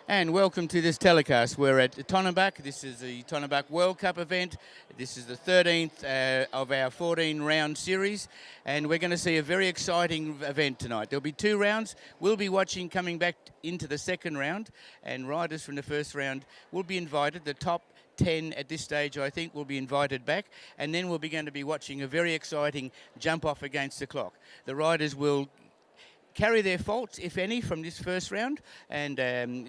And welcome to this telecast. We're at Tonimbuk. This is the Tonimbuk World Cup event. This is the 13th of our 14-round series, and we're going to see a very exciting event tonight. There'll be 2 rounds. We'll be watching coming back into the second round, and riders from the first round will be invited. The top 10 at this stage, I think, will be invited back, and then we're going to be watching a very exciting jump off against the clock. The riders will carry their faults, if any, from this first round, and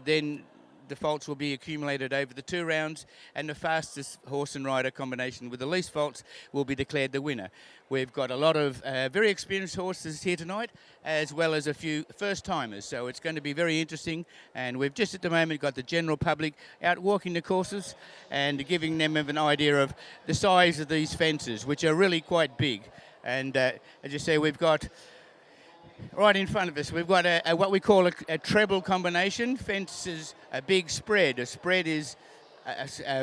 then the faults will be accumulated over the 2 rounds, and the fastest horse and rider combination with the least faults will be declared the winner. We've got a lot of very experienced horses here tonight, as well as a few first-timers, so it's going to be very interesting. And we've just at the moment got the general public out walking the courses and giving them an idea of the size of these fences, which are really quite big. And as you say, we've got right in front of us, we've got what we call a treble combination. Fences a big spread. A spread is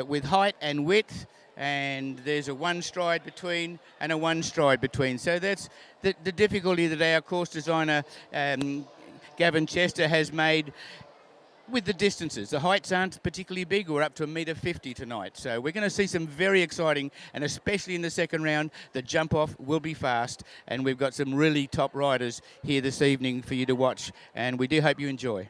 with height and width, and there's a 1 stride between and a 1 stride between. So that's the difficulty that our course designer, Gavin Chester, has made with the distances. The heights aren't particularly big. We're up to 1.50 m tonight. So we're going to see some very exciting, and especially in the second round, the jump off will be fast. And we've got some really top riders here this evening for you to watch. And we do hope you enjoy.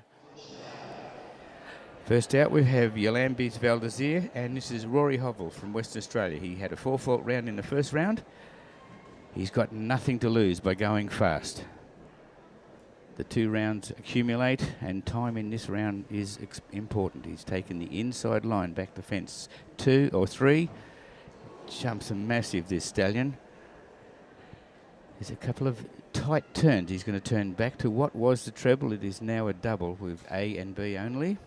First out, we have Yolambis Valdezir, and this is Rory Hobb from Western Australia. He had a 4-fault round in the first round. He's got nothing to lose by going fast. The 2 rounds accumulate, and time in this round is important. He's taken the inside line back to fence 2 or 3. Jumps are massive, this stallion. There's a couple of tight turns. He's going to turn back to what was the treble. It is now a double with A and B only.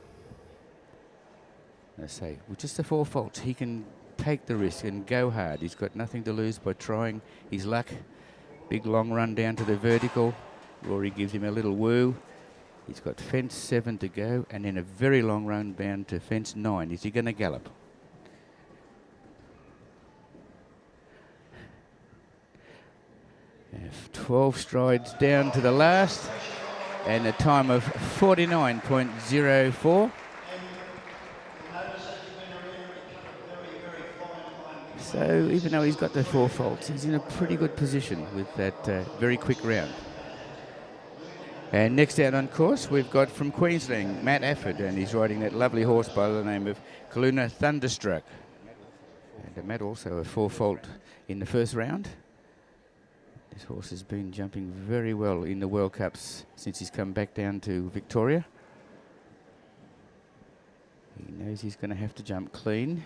I say, with just the 4 faults, he can take the risk and go hard. He's got nothing to lose by trying his luck. Big long run down to the vertical. Rory gives him a little woo. He's got fence 7 to go, and then a very long run down to fence 9. Is he going to gallop? And 12 strides down to the last, and a time of 49.04. So even though he's got the 4 faults, he's in a pretty good position with that very quick round. And next out on course, we've got from Queensland, Matt Afford, and he's riding that lovely horse by the name of Kaluna Thunderstruck. And Matt also a 4-fault in the first round. This horse has been jumping very well in the World Cups since he's come back down to Victoria. He knows he's going to have to jump clean.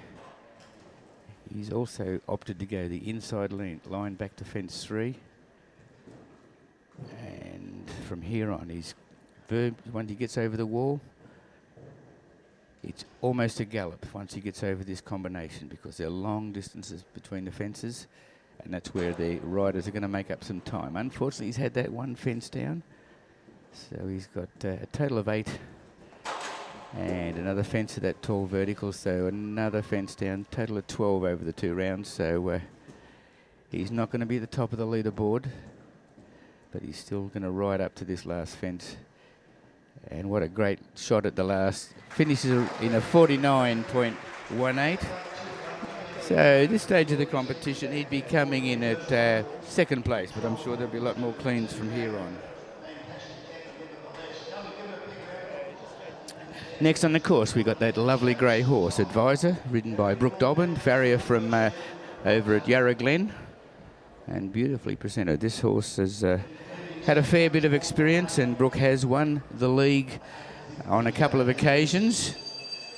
He's also opted to go the inside line back to fence 3. And from here on, once he gets over the wall, it's almost a gallop once he gets over this combination, because there are long distances between the fences, and that's where the riders are going to make up some time. Unfortunately, he's had that 1 fence down, so he's got a total of 8, and another fence to that tall vertical, so another fence down, total of 12 over the 2 rounds. So he's not going to be at the top of the leaderboard, but he's still going to ride up to this last fence. And what a great shot at the last. Finishes in a 49.18. So at this stage of the competition, he'd be coming in at 2nd place, but I'm sure there'll be a lot more cleans from here on. Next on the course, we got that lovely grey horse, Advisor, ridden by Brooke Dobbin, farrier from over at Yarra Glen, and beautifully presented. This horse has had a fair bit of experience, and Brooke has won the league on a couple of occasions,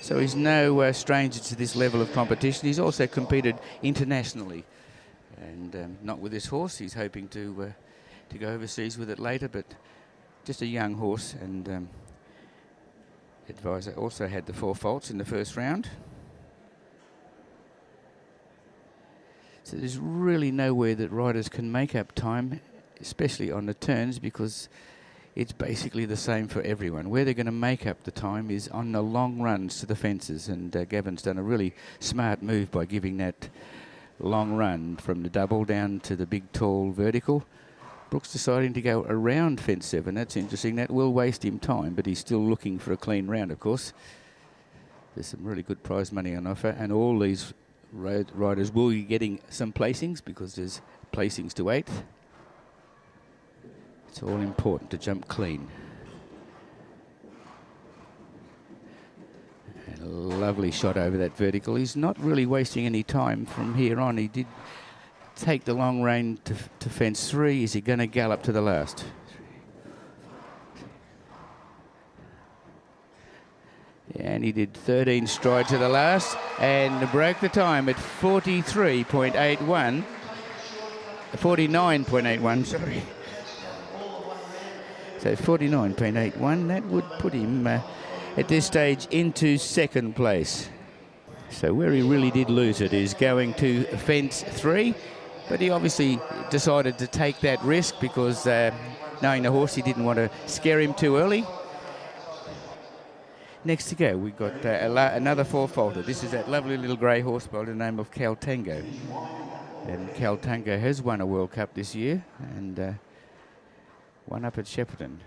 so he's no stranger to this level of competition. He's also competed internationally, and not with this horse. He's hoping to go overseas with it later, but just a young horse. And Advisor also had the 4 faults in the first round. So there's really nowhere that riders can make up time, especially on the turns, because it's basically the same for everyone. Where they're going to make up the time is on the long runs to the fences, and Gavin's done a really smart move by giving that long run from the double down to the big tall vertical. Brooks deciding to go around fence 7. That's interesting. That will waste him time, but he's still looking for a clean round, of course. There's some really good prize money on offer, and all these riders will be getting some placings because there's placings to 8th. It's all important to jump clean. And a lovely shot over that vertical. He's not really wasting any time from here on. He did take the long rein to fence 3. Is he going to gallop to the last? And he did 13 stride to the last and broke the time at 43.81. 49.81, sorry. So 49.81, that would put him at this stage into 2nd place. So where he really did lose it is going to fence 3, but he obviously decided to take that risk because knowing the horse, he didn't want to scare him too early. Next to go, we've got another 4-faulter. This is that lovely little grey horse by the name of Caltango. And Caltango has won a World Cup this year and won up at Shepparton.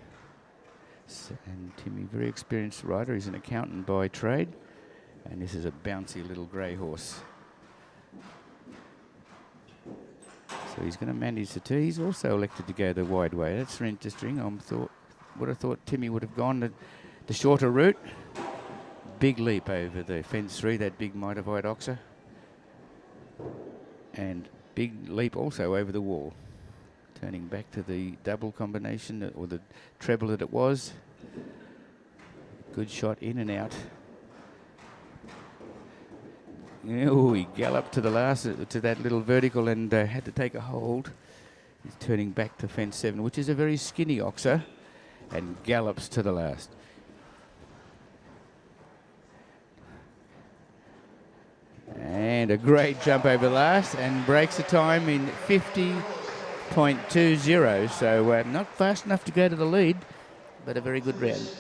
And Timmy, very experienced rider. He's an accountant by trade. And this is a bouncy little grey horse. So he's going to manage the 2. He's also elected to go the wide way. That's interesting. Would have thought Timmy would have gone the shorter route. Big leap over the fence 3, that big modified oxer. And big leap also over the wall. Turning back to the double combination, or the treble that it was. Good shot in and out. Oh, he galloped to the last, to that little vertical and had to take a hold. He's turning back to fence 7, which is a very skinny oxer, and gallops to the last. And a great jump over the last and breaks the time in 50.20. So not fast enough to go to the lead, but a very good round.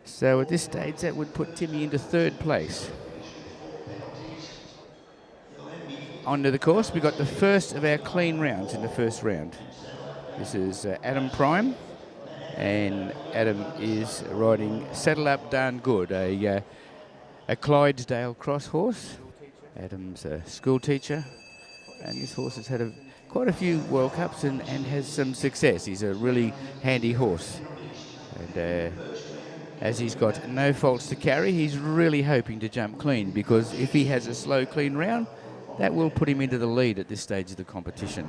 So at this stage, that would put Timmy into 3rd place. Onto the course, we got the first of our clean rounds in the first round. This is Adam Prime, and Adam is riding Saddle Up Darn Good, a Clydesdale cross horse. Adam's a school teacher, and this horse has had quite a few World Cups and has some success. He's a really handy horse. And as he's got no faults to carry, he's really hoping to jump clean, because if he has a slow, clean round, that will put him into the lead at this stage of the competition.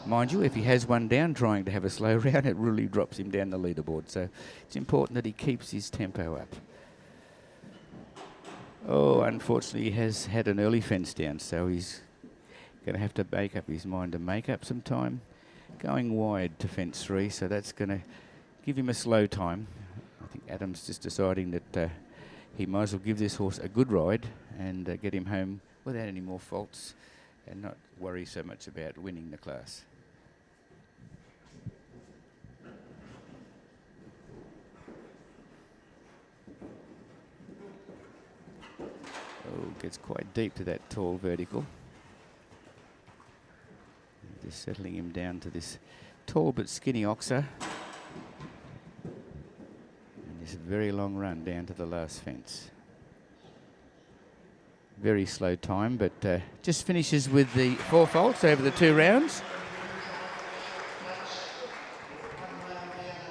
Mind you, if he has one down trying to have a slow round, it really drops him down the leaderboard. So it's important that he keeps his tempo up. Oh, unfortunately, he has had an early fence down, so he's going to have to make up his mind to make up some time. Going wide to fence 3, so that's going to give him a slow time. I think Adam's just deciding that he might as well give this horse a good ride and get him home without any more faults and not worry so much about winning the class. Oh, gets quite deep to that tall vertical. Just settling him down to this tall but skinny oxer. And this very long run down to the last fence. Very slow time, but just finishes with the 4 faults over the 2 rounds.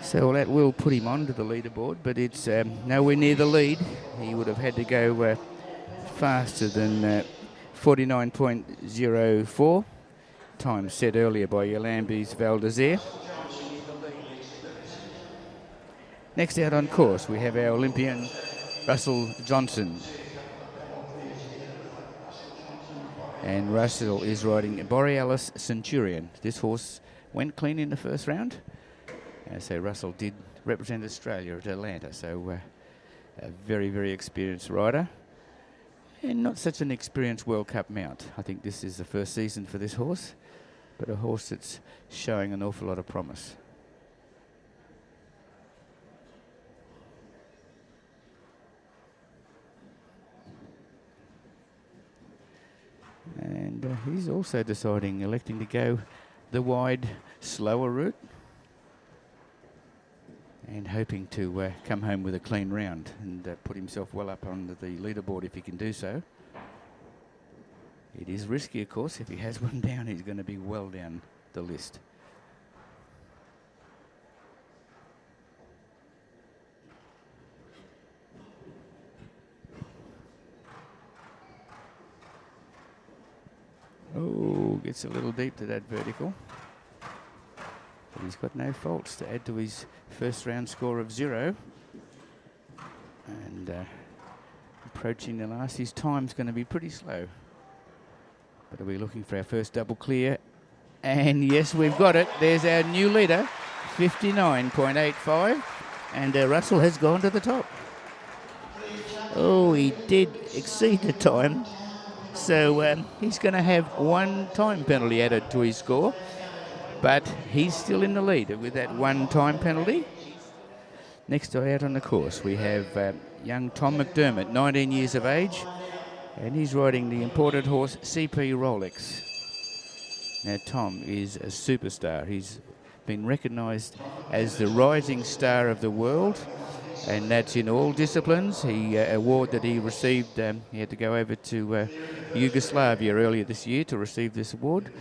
So that will put him onto the leaderboard, but it's nowhere near the lead. He would have had to go faster than 49.04, time set earlier by Yolambis Valdezir. Next out on course, we have our Olympian Russell Johnson. And Russell is riding Borealis Centurion. This horse went clean in the first round. So Russell did represent Australia at Atlanta, so a very, very experienced rider. And not such an experienced World Cup mount. I think this is the first season for this horse, but a horse that's showing an awful lot of promise. And he's also electing to go the wide, slower route and hoping to come home with a clean round and put himself well up on the leaderboard if he can do so. It is risky, of course. If he has one down, he's going to be well down the list. Oh, gets a little deep to that vertical. But he's got no faults to add to his first round score of 0. And approaching the last, his time's going to be pretty slow. But are we looking for our first double clear? And yes, we've got it. There's our new leader, 59.85. And Russell has gone to the top. Oh, he did exceed the time. So he's going to have one time penalty added to his score. But he's still in the lead with that one time penalty. Next out on the course, we have young Tom McDermott, 19 years of age. And he's riding the imported horse CP Rolex. Now Tom is a superstar. He's been recognised as the rising star of the world, and that's in all disciplines. He award that he received, he had to go over to Yugoslavia earlier this year to receive this award.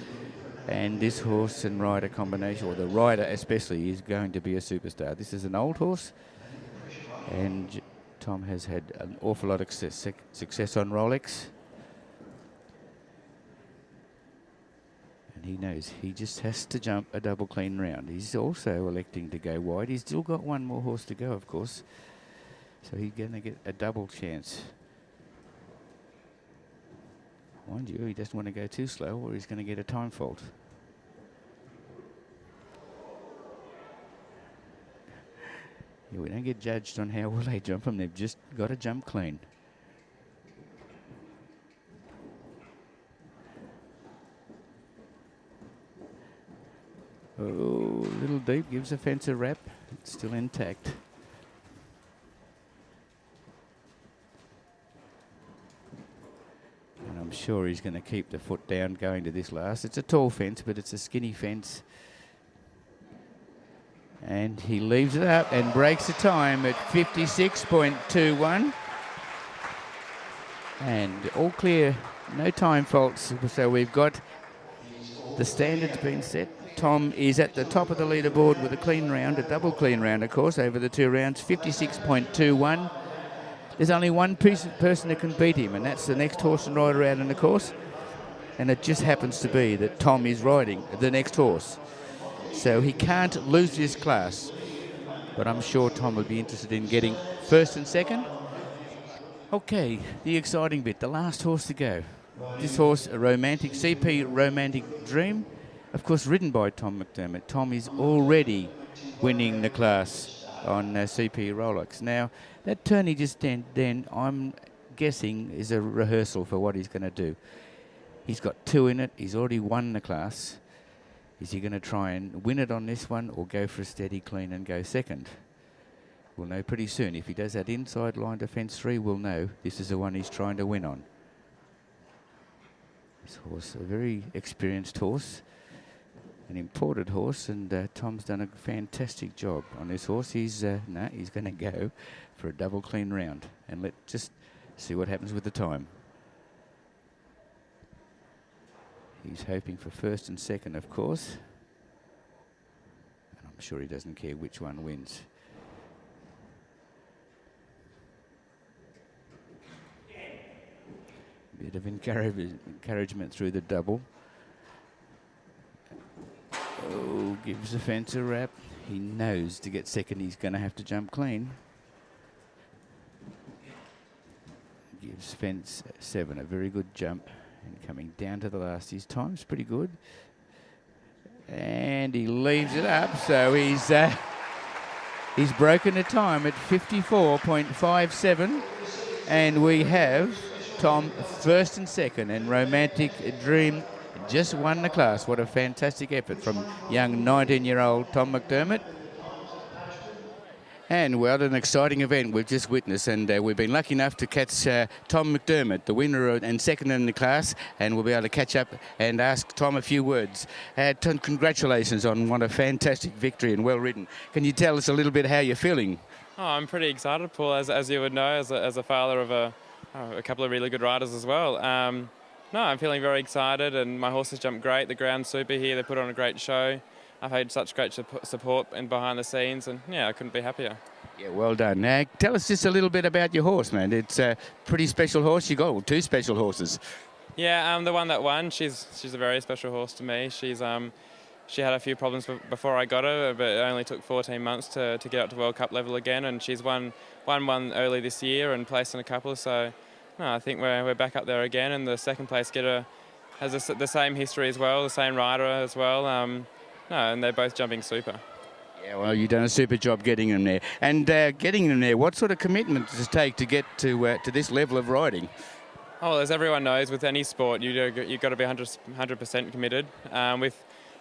And this horse and rider combination, or the rider especially, is going to be a superstar. This is an old horse, and Tom has had an awful lot of success on Rolex. And he knows he just has to jump a double clean round. He's also electing to go wide. He's still got one more horse to go, of course. So he's going to get a double chance. Mind you, he doesn't want to go too slow or he's going to get a time fault. Yeah, we don't get judged on how well they jump them. They've just got to jump clean. Oh, a little deep, gives the fence a wrap. It's still intact. And I'm sure he's going to keep the foot down going to this last. It's a tall fence, but it's a skinny fence. And he leaves it up and breaks the time at 56.21. And all clear, no time faults. So we've got the standards being set. Tom is at the top of the leaderboard with a clean round, a double clean round, of course, over the 2 rounds, 56.21. There's only one person that can beat him, and that's the next horse and rider out in the course. And it just happens to be that Tom is riding the next horse. So he can't lose this class. But I'm sure Tom would be interested in getting first and second. Okay, the exciting bit, the last horse to go. This horse, a romantic, CP Romantic Dream, of course ridden by Tom McDermott. Tom is already winning the class on CP Rolex. Now, that turn he just then I'm guessing is a rehearsal for what he's going to do. He's got 2 in it. He's already won the class. Is he going to try and win it on this one or go for a steady clean and go second? We'll know pretty soon. If he does that inside line to fence 3, we'll know this is the one he's trying to win on. This horse, a very experienced horse, an imported horse, and Tom's done a fantastic job on this horse. He's he's going to go for a double clean round, and let's just see what happens with the time. He's hoping for first and second, of course, and I'm sure he doesn't care which one wins. Bit of encouragement through the double. Oh, gives the fence a wrap. He knows to get second he's going to have to jump clean. Gives fence 7 a very good jump. And coming down to the last, his time's pretty good. And he leaves it up, so he's broken the time at 54.57. And we have Tom first and second, and Romantic Dream just won the class. What a fantastic effort from young 19-year-old Tom McDermott. And well, an exciting event we've just witnessed, and we've been lucky enough to catch Tom McDermott, the winner and second in the class, and we'll be able to catch up and ask Tom a few words. Tom, congratulations on what a fantastic victory and well ridden. Can you tell us a little bit how you're feeling? Oh, I'm pretty excited, Paul, as you would know, as a father of a couple of really good riders as well. No, I'm feeling very excited, and my horses jumped great. The ground's super here. They put on a great show. I've had such great support and behind the scenes, and yeah, I couldn't be happier. Yeah, well done. Now, tell us just a little bit about your horse, man. It's a pretty special horse. You got two special horses. Yeah, the one that won, she's a very special horse to me. She had a few problems before I got her, but it only took 14 months to get up to World Cup level again, and she's won one early this year and placed in a couple. So, no, I think we're back up there again, and the second place getter has the same history as well, the same rider as well. No, and they're both jumping super. Yeah, well, you've done a super job getting them there. And getting them there, what sort of commitment does it take to get to this level of riding? Oh, well, as everyone knows, with any sport, you've got to be 100% committed.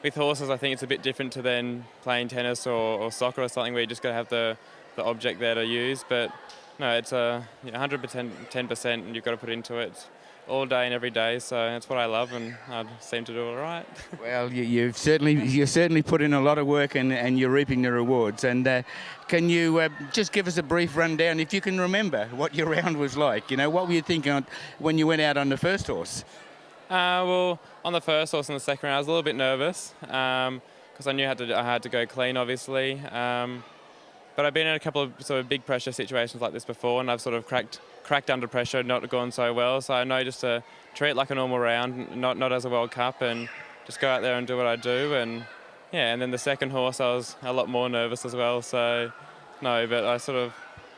With horses, I think it's a bit different to then playing tennis or soccer or something where you just got to have the object there to use. But no, it's 100%, 10%, and you've got to put into it all day and every day, so that's what I love, and I seem to do all right. Well, you've certainly put in a lot of work, and you're reaping the rewards. And can you just give us a brief rundown, if you can remember, what your round was like? You know, what were you thinking when you went out on the first horse? Well, on the first horse and the second round, I was a little bit nervous because I knew I had to go clean, obviously. But I've been in a couple of sort of big pressure situations like this before, and I've sort of cracked under pressure, not gone so well. So I know just to treat it like a normal round, not as a World Cup, and just go out there and do what I do. And yeah, and then the second horse, I was a lot more nervous as well. So no, but I sort of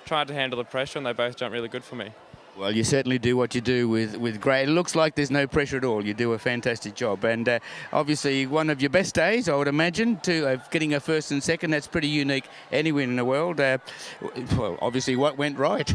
tried to handle the pressure, and they both jumped really good for me. Well, you certainly do what you do with great. It looks like there's no pressure at all. You do a fantastic job, and obviously one of your best days, I would imagine, getting a first and second. That's pretty unique anywhere in the world. Well, obviously, what went right?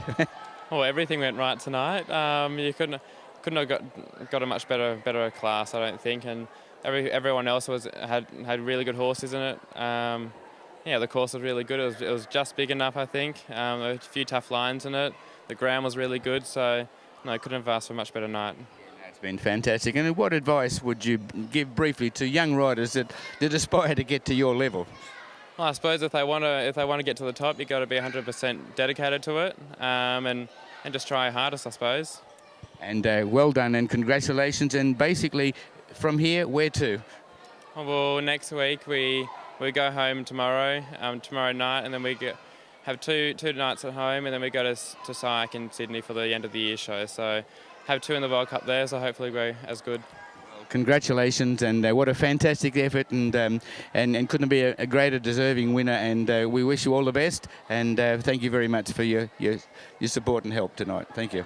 Well, everything went right tonight. You couldn't have got a much better class, I don't think, and everyone else had really good horses in it. Yeah, the course was really good. It was just big enough, I think. There were a few tough lines in it. The ground was really good, so no, I couldn't have asked for a much better night. It's been fantastic. And what advice would you give briefly to young riders that aspire to get to your level? Well, I suppose if they want to get to the top, you've got to be 100% dedicated to it, and just try hardest, I suppose. And well done, and congratulations. And basically, from here, where to? Well, next week we go home tomorrow night, and then we have two nights at home, and then we go to SIAC in Sydney for the end of the year show. So have two in the World Cup there, so hopefully we're as good. Well, congratulations, and what a fantastic effort, and couldn't be a greater deserving winner, and we wish you all the best, and thank you very much for your support and help tonight. Thank you.